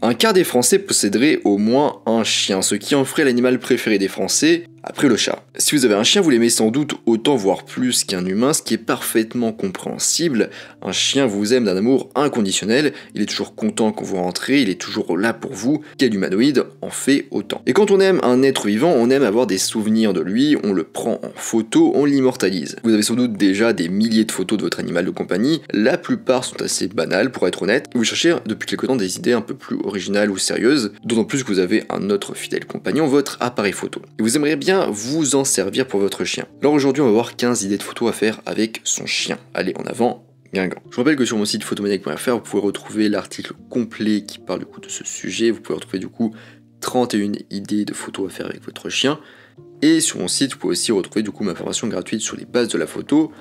Un quart des Français posséderait au moins un chien, ce qui en ferait l'animal préféré des Français, après le chat. Si vous avez un chien, vous l'aimez sans doute autant voire plus qu'un humain, ce qui est parfaitement compréhensible. Un chien vous aime d'un amour inconditionnel, il est toujours content quand vous rentrez, il est toujours là pour vous. Quel humanoïde en fait autant? Et quand on aime un être vivant, on aime avoir des souvenirs de lui, on le prend en photo, on l'immortalise. Vous avez sans doute déjà des milliers de photos de votre animal de compagnie, la plupart sont assez banales pour être honnête. Vous cherchez depuis quelque temps des idées un peu plus originales ou sérieuses, d'autant plus que vous avez un autre fidèle compagnon, votre appareil photo. Et vous aimeriez bien vous en servir pour votre chien. Alors aujourd'hui on va voir 15 idées de photos à faire avec son chien. Allez, en avant, Guingamp. Je vous rappelle que sur mon site photomaniac.fr vous pouvez retrouver l'article complet qui parle du coup de ce sujet. Vous pouvez retrouver du coup 31 idées de photos à faire avec votre chien. Et sur mon site vous pouvez aussi retrouver du coup ma formation gratuite sur les bases de la photo.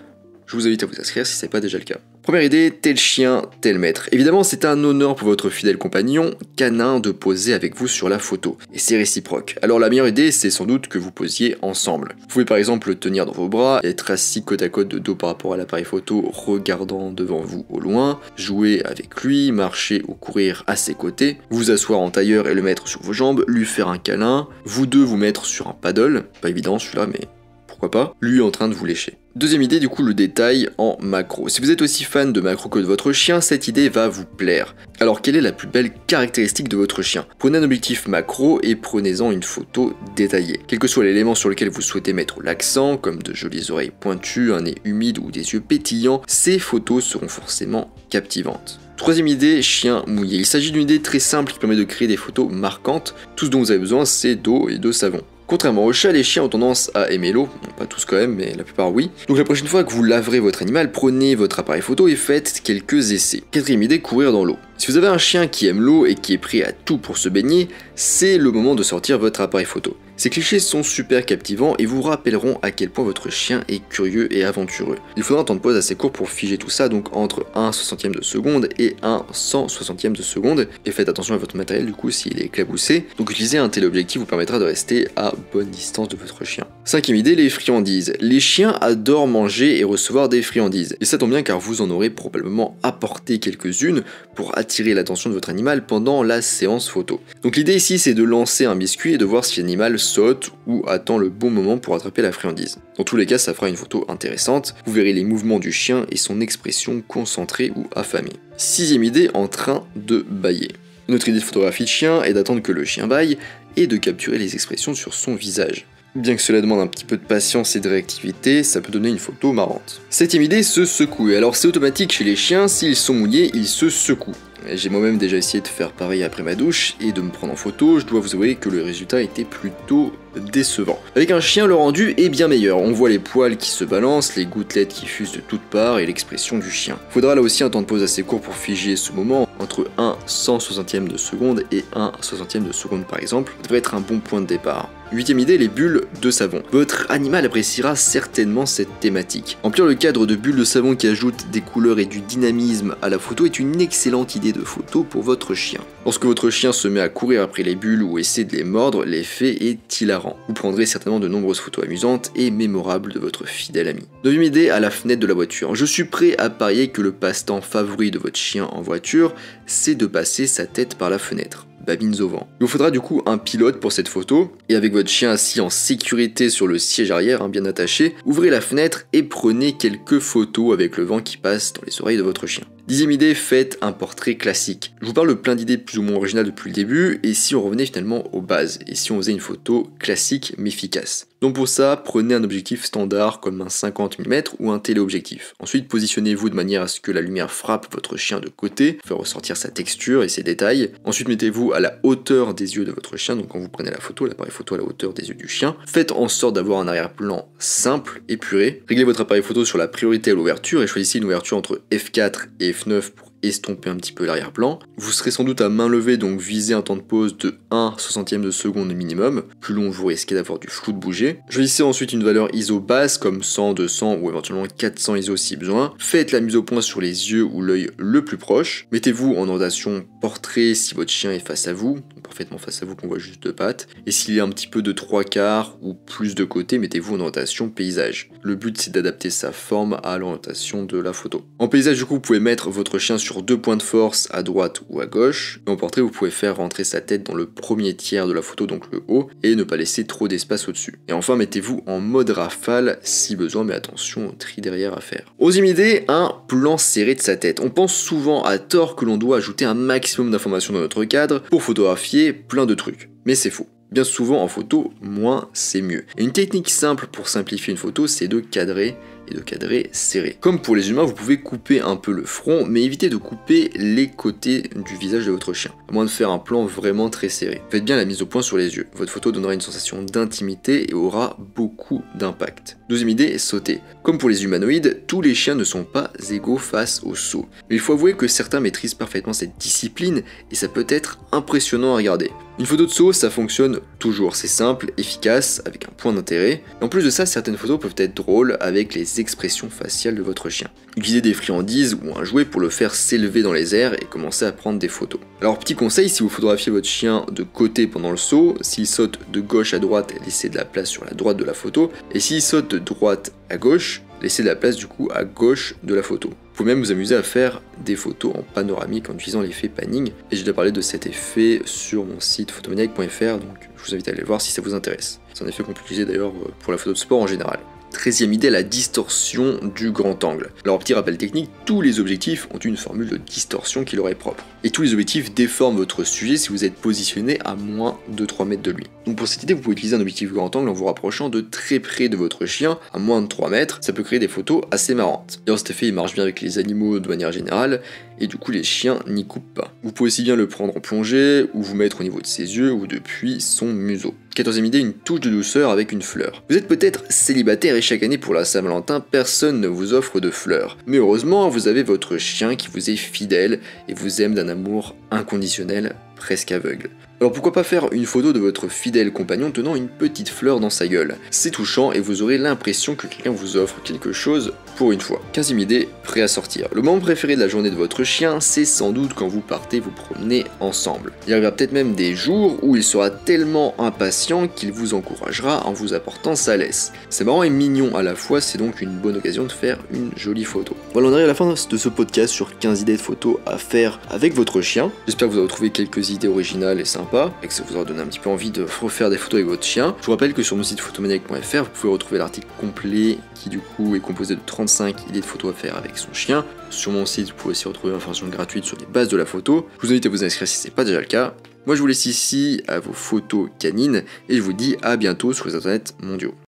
Je vous invite à vous inscrire si ce n'est pas déjà le cas. Première idée, tel chien, tel maître. Évidemment, c'est un honneur pour votre fidèle compagnon canin de poser avec vous sur la photo. Et c'est réciproque. Alors la meilleure idée, c'est sans doute que vous posiez ensemble. Vous pouvez par exemple le tenir dans vos bras, être assis côte à côte de dos par rapport à l'appareil photo, regardant devant vous au loin, jouer avec lui, marcher ou courir à ses côtés, vous asseoir en tailleur et le mettre sur vos jambes, lui faire un câlin, vous deux vous mettre sur un paddle, pas évident celui-là mais pourquoi pas, lui en train de vous lécher. Deuxième idée, du coup, le détail en macro. Si vous êtes aussi fan de macro que de votre chien, cette idée va vous plaire. Alors, quelle est la plus belle caractéristique de votre chien? Prenez un objectif macro et prenez-en une photo détaillée. Quel que soit l'élément sur lequel vous souhaitez mettre l'accent, comme de jolies oreilles pointues, un nez humide ou des yeux pétillants, ces photos seront forcément captivantes. Troisième idée, chien mouillé. Il s'agit d'une idée très simple qui permet de créer des photos marquantes. Tout ce dont vous avez besoin, c'est d'eau et de savon. Contrairement aux chats, les chiens ont tendance à aimer l'eau, pas tous quand même, mais la plupart oui. Donc la prochaine fois que vous laverez votre animal, prenez votre appareil photo et faites quelques essais. Quatrième idée, courir dans l'eau. Si vous avez un chien qui aime l'eau et qui est prêt à tout pour se baigner, c'est le moment de sortir votre appareil photo. Ces clichés sont super captivants et vous rappelleront à quel point votre chien est curieux et aventureux. Il faudra un temps de pause assez court pour figer tout ça, donc entre 1/60 de seconde et 1/160 de seconde. Et faites attention à votre matériel du coup s'il est éclaboussé. Donc utiliser un téléobjectif vous permettra de rester à bonne distance de votre chien. Cinquième idée, les friandises. Les chiens adorent manger et recevoir des friandises. Et ça tombe bien car vous en aurez probablement apporté quelques-unes pour attirer l'attention de votre animal pendant la séance photo. Donc l'idée ici c'est de lancer un biscuit et de voir si l'animal saute ou attend le bon moment pour attraper la friandise. Dans tous les cas, ça fera une photo intéressante, vous verrez les mouvements du chien et son expression concentrée ou affamée. Sixième idée, en train de bâiller. Notre idée de photographie de chien est d'attendre que le chien bâille et de capturer les expressions sur son visage. Bien que cela demande un petit peu de patience et de réactivité, ça peut donner une photo marrante. Septième idée, se secouer. Alors c'est automatique chez les chiens, s'ils sont mouillés, ils se secouent. J'ai moi-même déjà essayé de faire pareil après ma douche et de me prendre en photo, je dois vous avouer que le résultat était plutôt décevant. Avec un chien, le rendu est bien meilleur, on voit les poils qui se balancent, les gouttelettes qui fusent de toutes parts et l'expression du chien. Faudra là aussi un temps de pause assez court pour figer ce moment, entre 1/160 de seconde et 1/60 de seconde par exemple, devrait être un bon point de départ. Huitième idée, les bulles de savon. Votre animal appréciera certainement cette thématique. Remplir le cadre de bulles de savon qui ajoutent des couleurs et du dynamisme à la photo est une excellente idée de photo pour votre chien. Lorsque votre chien se met à courir après les bulles ou essaie de les mordre, l'effet est hilarant. Vous prendrez certainement de nombreuses photos amusantes et mémorables de votre fidèle ami. Neuvième idée, à la fenêtre de la voiture. Je suis prêt à parier que le passe-temps favori de votre chien en voiture, c'est de passer sa tête par la fenêtre. Babines au vent. Il vous faudra du coup un pilote pour cette photo, et avec votre chien assis en sécurité sur le siège arrière, bien attaché, ouvrez la fenêtre et prenez quelques photos avec le vent qui passe dans les oreilles de votre chien. Dixième idée, faites un portrait classique. Je vous parle de plein d'idées plus ou moins originales depuis le début, et si on revenait finalement aux bases, et si on faisait une photo classique mais efficace. Donc pour ça, prenez un objectif standard comme un 50 mm ou un téléobjectif. Ensuite, positionnez-vous de manière à ce que la lumière frappe votre chien de côté, faire ressortir sa texture et ses détails. Ensuite, mettez-vous à la hauteur des yeux de votre chien, donc quand vous prenez la photo, l'appareil photo à la hauteur des yeux du chien. Faites en sorte d'avoir un arrière-plan simple, épuré. Réglez votre appareil photo sur la priorité à l'ouverture et choisissez une ouverture entre f4 et f9 pour estomper un petit peu l'arrière-plan. Vous serez sans doute à main levée, donc visez un temps de pause de 1/60 de seconde minimum. Plus long, vous risquez d'avoir du flou de bouger. Choisissez ensuite une valeur ISO basse comme 100, 200 ou éventuellement 400 ISO si besoin. Faites la mise au point sur les yeux ou l'œil le plus proche. Mettez-vous en orientation portrait si votre chien est face à vous. Pour parfaitement face à vous qu'on voit juste deux pattes. Et s'il y a un petit peu de 3/4 ou plus de côté, mettez-vous en orientation paysage. Le but c'est d'adapter sa forme à l'orientation de la photo. En paysage du coup vous pouvez mettre votre chien sur 2 points de force à droite ou à gauche. Et en portrait vous pouvez faire rentrer sa tête dans le premier tiers de la photo, donc le haut, et ne pas laisser trop d'espace au-dessus. Et enfin mettez-vous en mode rafale si besoin, mais attention au tri derrière à faire. Osez m'aider, un plan serré de sa tête. On pense souvent à tort que l'on doit ajouter un maximum d'informations dans notre cadre pour photographier plein de trucs. Mais c'est faux. Bien souvent en photo, moins c'est mieux. Et une technique simple pour simplifier une photo, c'est de cadrer et de cadrer serré. Comme pour les humains, vous pouvez couper un peu le front, mais évitez de couper les côtés du visage de votre chien, à moins de faire un plan vraiment très serré. Faites bien la mise au point sur les yeux. Votre photo donnera une sensation d'intimité et aura beaucoup d'impact. Deuxième idée, sauter. Comme pour les humanoïdes, tous les chiens ne sont pas égaux face au saut. Mais il faut avouer que certains maîtrisent parfaitement cette discipline et ça peut être impressionnant à regarder. Une photo de saut, ça fonctionne toujours, c'est simple, efficace, avec un point d'intérêt. Et en plus de ça, certaines photos peuvent être drôles avec les expressions faciales de votre chien. Utilisez des friandises ou un jouet pour le faire s'élever dans les airs et commencer à prendre des photos. Alors petit conseil, si vous photographiez votre chien de côté pendant le saut, s'il saute de gauche à droite, laissez de la place sur la droite de la photo, et s'il saute de droite à gauche, laissez de la place du coup à gauche de la photo. Vous pouvez même vous amuser à faire des photos en panoramique en utilisant l'effet panning, et j'ai déjà parlé de cet effet sur mon site photomaniac.fr, donc je vous invite à aller le voir si ça vous intéresse. C'est un effet qu'on peut utiliser d'ailleurs pour la photo de sport en général. 13e idée, la distorsion du grand angle. Alors petit rappel technique, tous les objectifs ont une formule de distorsion qui leur est propre. Et tous les objectifs déforment votre sujet si vous êtes positionné à moins de 3 mètres de lui. Donc pour cette idée, vous pouvez utiliser un objectif grand angle en vous rapprochant de très près de votre chien, à moins de 3 mètres, ça peut créer des photos assez marrantes. D'ailleurs cet effet il marche bien avec les animaux de manière générale, et du coup les chiens n'y coupent pas. Vous pouvez aussi bien le prendre en plongée, ou vous mettre au niveau de ses yeux, ou depuis son museau. 14e idée, une touche de douceur avec une fleur. Vous êtes peut-être célibataire et chaque année pour la Saint-Valentin, personne ne vous offre de fleurs. Mais heureusement, vous avez votre chien qui vous est fidèle et vous aime d'un amour inconditionnel, presque aveugle. Alors pourquoi pas faire une photo de votre fidèle compagnon tenant une petite fleur dans sa gueule. C'est touchant et vous aurez l'impression que quelqu'un vous offre quelque chose pour une fois. 15e idée, prêt à sortir. Le moment préféré de la journée de votre chien, c'est sans doute quand vous partez vous promener ensemble. Il arrivera peut-être même des jours où il sera tellement impatient qu'il vous encouragera en vous apportant sa laisse. C'est marrant et mignon à la fois, c'est donc une bonne occasion de faire une jolie photo. Voilà, on arrive à la fin de ce podcast sur 15 idées de photos à faire avec votre chien. J'espère que vous aurez trouvé quelques idées originales et sympas, et que ça vous aura donné un petit peu envie de refaire des photos avec votre chien. Je vous rappelle que sur mon site photomaniac.fr, vous pouvez retrouver l'article complet qui du coup est composé de 35 idées de photos à faire avec son chien. Sur mon site, vous pouvez aussi retrouver une information gratuite sur les bases de la photo. Je vous invite à vous inscrire si ce n'est pas déjà le cas. Moi je vous laisse ici à vos photos canines et je vous dis à bientôt sur les internets mondiaux.